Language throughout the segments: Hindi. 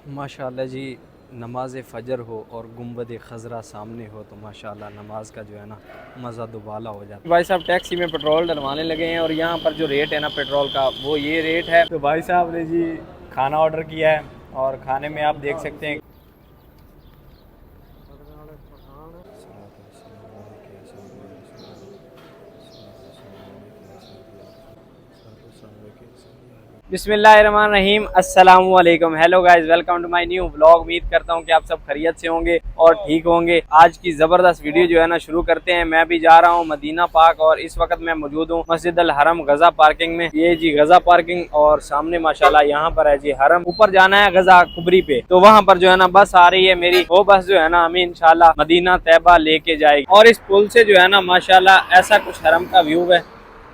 माशाल्लाह जी, नमाज फ़जर हो और गुंबद खज़रा सामने हो तो माशाल्लाह नमाज का जो है ना मज़ा दुबाला हो जाता है। भाई साहब टैक्सी में पेट्रोल डलवाने लगे हैं और यहाँ पर जो रेट है ना पेट्रोल का वो ये रेट है। तो भाई साहब ने जी खाना ऑर्डर किया है और खाने में आप देख सकते हैं बिस्मिल्लाहिर्रहमानिर्रहीम, अस्सलाम वालेकुम। Hello guys, welcome to my new vlog. उम्मीद करता हूँ कि आप सब खैरियत से होंगे और ठीक होंगे। आज की ज़बरदस्त वीडियो जो है ना शुरू करते हैं। मैं भी जा रहा हूँ मदीना पाक और इस वक्त मैं मौजूद हूँ मस्जिद अल हरम गज़ा पार्किंग में। ये जी गज़ा पार्किंग और सामने माशाल्लाह यहाँ पर है जी हरम। ऊपर जाना है गज़ा कुबरी पे, तो वहाँ पर जो है ना बस आ रही है मेरी। वो बस जो है ना हमें इंशाल्लाह मदीना तैयबा लेके जाएगी। और इस पुल से जो है ना माशाल्लाह ऐसा कुछ हरम का व्यू है।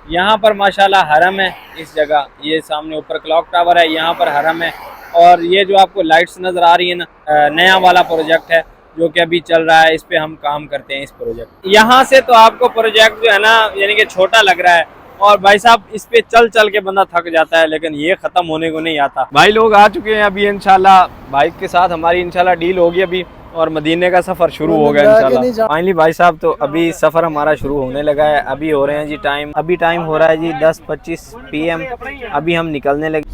यहाँ पर माशाल्लाह हरम है इस जगह। ये सामने ऊपर क्लॉक टावर है, यहाँ पर हरम है। और ये जो आपको लाइट्स नज़र आ रही है ना, नया वाला प्रोजेक्ट है जो कि अभी चल रहा है। इस पे हम काम करते हैं इस प्रोजेक्ट। यहाँ से तो आपको प्रोजेक्ट जो है ना यानी कि छोटा लग रहा है और भाई साहब इस पे चल चल के बंदा थक जाता है, लेकिन ये ख़त्म होने को नहीं आता। भाई लोग आ चुके हैं अभी इंशाल्लाह। बाइक के साथ हमारी इंशाल्लाह डील होगी अभी और मदीने का सफ़र शुरू हो गया इंशाल्लाह। फाइनली भाई साहब तो अभी सफ़र हमारा शुरू होने लगा है। अभी हो रहे हैं जी टाइम हो रहा है जी 10:25 PM। अभी हम निकलने लगे।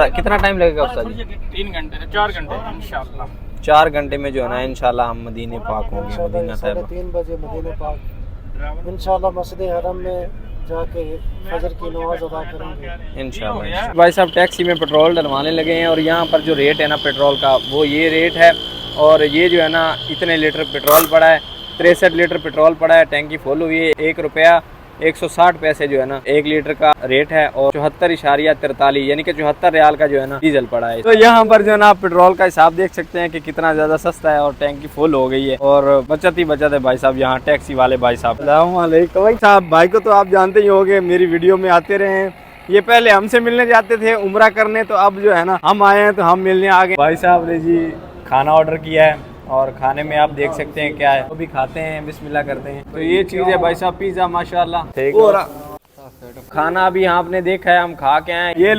कितना टाइम लगेगा उस्ताद जी? 3 घंटे 4 घंटे इंशाल्लाह। 4 घंटे में जो है ना इंशाल्लाह हम मदीने पाक होंगे। मदीना तैयबा 3 बजे मदीने पाक इंशाल्लाह मस्जिद हरम में जाके फजर की नमाज अदा करेंगे इंशाल्लाह। भाई साहब टैक्सी में पेट्रोल डलवाने लगे हैं और यहाँ पर जो रेट है ना पेट्रोल का वो ये रेट है। और ये जो है ना इतने लीटर पेट्रोल पड़ा है, 63 लीटर पेट्रोल पड़ा है। टैंकी फुल हुई है। 1 रुपया 160 पैसे जो है ना 1 लीटर का रेट है और 74.43 यानी कि 74 रियाल का जो है ना डीजल पड़ा है। तो यहाँ पर जो है ना आप पेट्रोल का हिसाब देख सकते हैं कि कितना ज्यादा सस्ता है और टैंकी फुल हो गई है और बचत ही बचत है भाई साहब यहाँ टैक्सी वाले भाई साहब। अस्सलाम वालेकुम भाई साहब। भाई को तो आप जानते ही होंगे, मेरी वीडियो में आते रहे हैं। ये पहले हमसे मिलने जाते थे उम्रा करने, तो अब जो है ना हम आए हैं तो हम मिलने आ गए। भाई साहब ने जी खाना ऑर्डर किया है और खाने में आप देख सकते हैं क्या है, वो भी खाते हैं, बिस्मिल्लाह करते हैं। तो ये चीज़ है भाई साहब, पिज़्ज़ा माशाल्लाह। खाना अभी आपने देखा है, हम खा के आए। ये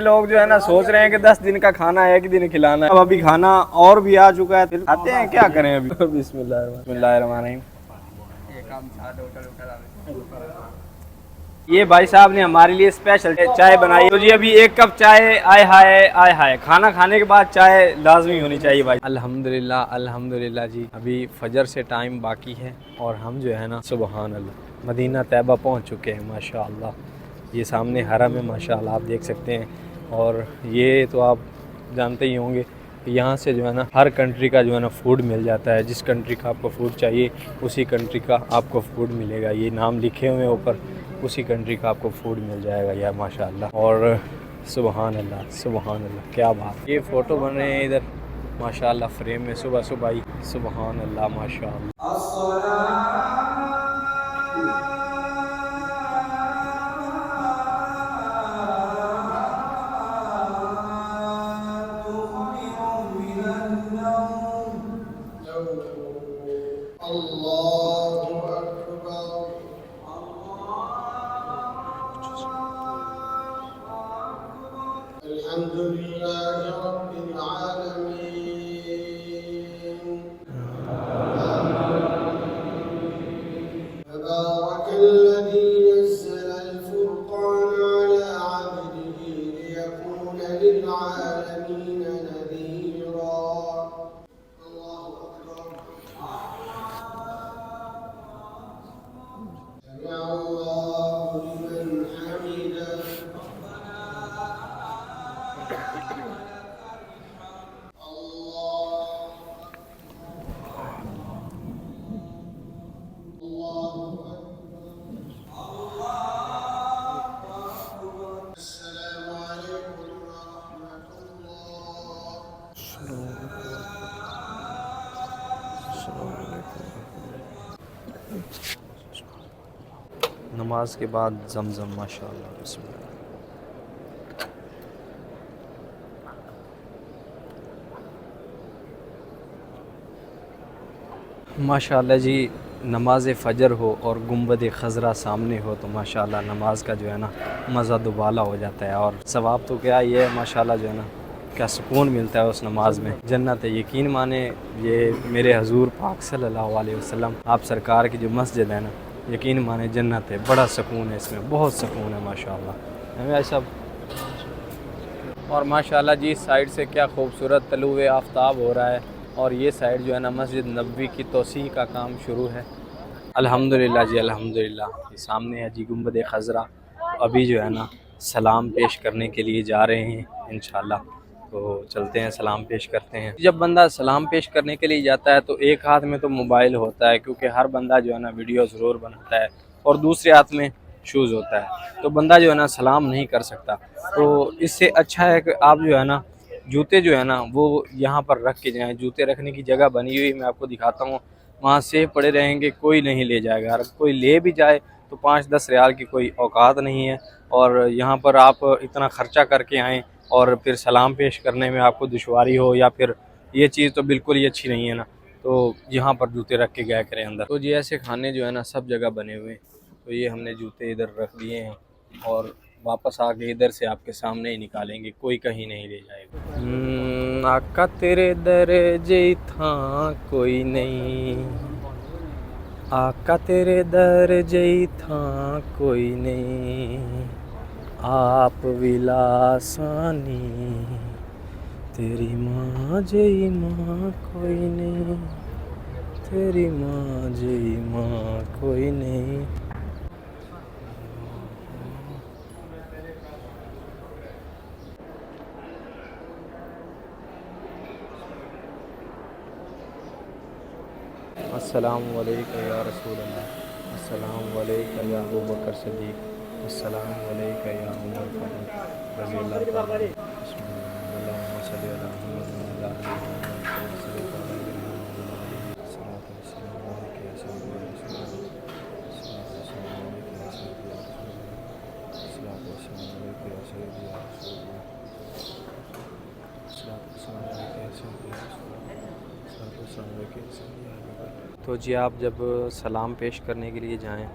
लोग जो है ना सोच रहे हैं कि 10 दिन का खाना एक ही दिन खिलाना है। अब अभी खाना और भी आ चुका है, खाते हैं, क्या करें अभी। बिस्मिल्लाहिर्रहमानिर्रहीम। ये भाई साहब ने हमारे लिए स्पेशल चाय बनाई। तो जी अभी 1 कप चाय, आय हाय आय हाय। खाना खाने के बाद चाय लाजमी होनी चाहिए भाई। अल्हम्दुलिल्लाह अल्हम्दुलिल्लाह जी। अभी फजर से टाइम बाकी है और हम जो है ना सुबहान अल्लाह मदीना तैयबा पहुंच चुके हैं माशाअल्लाह। ये सामने हरम है माशाअल्लाह, आप देख सकते हैं। और ये तो आप जानते ही होंगे यहाँ से जो है ना हर कंट्री का जो है ना फूड मिल जाता है। जिस कंट्री का आपको फूड चाहिए उसी कंट्री का आपको फूड मिलेगा। ये नाम लिखे हुए हैं ऊपर, उसी कंट्री का आपको फूड मिल जाएगा यार माशाल्लाह। और सुबहान अल्लाह क्या बात। ये फ़ोटो बन रहे हैं इधर माशाल्लाह फ्रेम में सुबह सुबह ही। सुबहान अल्लाह माशाल्लाह। नमाज के बाद जमजम माशाल्लाह बिस्मिल्लाह। माशाल्लाह जी नमाज फ़जर हो और गुंबद खज़रा सामने हो तो माशाल्लाह नमाज का जो है ना मज़ा दुबाला हो जाता है। और सवाब तो क्या ये है माशाल्लाह जो है ना, क्या सुकून मिलता है उस नमाज में, जन्नत है। यकीन माने ये मेरे हजूर पाक सल्लल्लाहु अलैहि वसल्लम आप सरकार की जो मस्जिद है ना, यकीन माने जन्नत है। बड़ा सुकून है इसमें, बहुत सुकून है माशाल्लाह। हमें ऐसा और माशाल्लाह जी इस साइड से क्या खूबसूरत तलुए आफ्ताब हो रहा है। और ये साइड जो है ना मस्जिद नबवी की तोसी का काम शुरू है। अल्हम्दुलिल्लाह जी अल्हम्दुलिल्लाह। ये सामने है जी गुंबद खज़रा। तो अभी जो है ना सलाम पेश करने के लिए जा रहे हैं इंशाल्लाह। तो चलते हैं सलाम पेश करते हैं। जब बंदा सलाम पेश करने के लिए जाता है तो एक हाथ में तो मोबाइल होता है, क्योंकि हर बंदा जो है ना वीडियो ज़रूर बनाता है, और दूसरे हाथ में शूज़ होता है, तो बंदा जो है ना सलाम नहीं कर सकता। तो इससे अच्छा है कि आप जो है ना जूते जो है ना वो यहाँ पर रख के जाएँ। जूते रखने की जगह बनी हुई मैं आपको दिखाता हूँ, वहाँ सेफ पड़े रहेंगे, कोई नहीं ले जाएगा। अगर कोई ले भी जाए तो 5-10 रियाल की कोई औकात नहीं है। और यहाँ पर आप इतना ख़र्चा करके आएँ और फिर सलाम पेश करने में आपको दुश्वारी हो, या फिर ये चीज़ तो बिल्कुल ही अच्छी नहीं है ना। तो यहाँ पर जूते रख के गया करें अंदर। तो जी ऐसे खाने जो है ना सब जगह बने हुए हैं। तो ये हमने जूते इधर रख दिए हैं और वापस आके इधर से आपके सामने ही निकालेंगे, कोई कहीं नहीं ले जाएगा। आका तेरे दर्जे था कोई नहीं, आका तेरे दर्जे था कोई नहीं, आप विलासानी तेरी माँ जई माँ कोई नहीं, तेरी माँ जई माँ कोई नहीं। अस्सलामु अलैका या रसूल अल्लाह, अस्सलामु अलैका या अबू बकर सिद्दीक़, अस्सलामु अलैका या उमर फारूक रज़ियल्लाहु ताला अन्हु। बिस्मिल्लाह सल्ली अला मुहम्मद व अला आलि तो जी आप जब सलाम पेश करने के लिए जाएं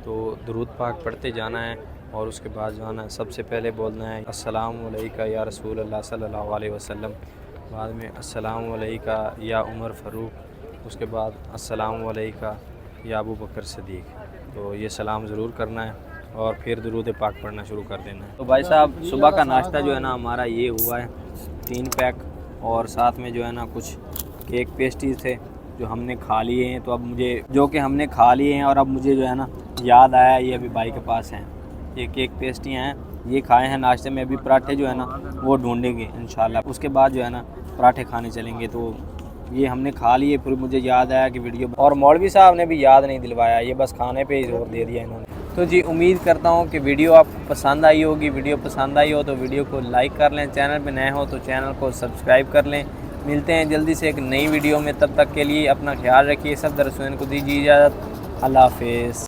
तो दुरूद पाक पढ़ते जाना है, और उसके बाद जो है ना सबसे पहले बोलना है अस्सलामु अलैका या रसूल अल्लाह सल्लल्लाहु अलैहि वसल्लम, बाद में अस्सलामु अलैका या उमर फ़ारूक, उसके बाद अस्सलामु अलैका या अबू बकर सिद्दीक़। तो ये सलाम ज़रूर करना है और फिर दुरूद पाक पढ़ना शुरू कर देना है। तो भाई साहब सुबह का नाश्ता जो है ना हमारा ये हुआ है 3 पैक, और साथ में जो है ना कुछ केक पेस्ट्रीज थे जो हमने खा लिए हैं। तो अब मुझे जो कि हमने खा लिए हैं और अब मुझे जो है ना याद आया ये अभी भाई के पास हैं, ये केक पेस्ट्रियाँ हैं, ये खाए हैं नाश्ते में। अभी पराठे जो है ना वो ढूंढेंगे इंशाल्लाह, उसके बाद जो है ना पराठे खाने चलेंगे। तो ये हमने खा लिए, फिर मुझे याद आया कि वीडियो, और मौलवी साहब ने भी याद नहीं दिलवाया, ये बस खाने पे ही जोर दे दिया इन्होंने। तो जी उम्मीद करता हूँ कि वीडियो आपको पसंद आई होगी। वीडियो पसंद आई हो तो वीडियो को लाइक कर लें, चैनल पे नए हो तो चैनल को सब्सक्राइब कर लें। मिलते हैं जल्दी से एक नई वीडियो में, तब तक के लिए अपना ख्याल रखिए। सब दर्शकों को दीजिए इजाज़त। अल्लाह हाफ़िज़।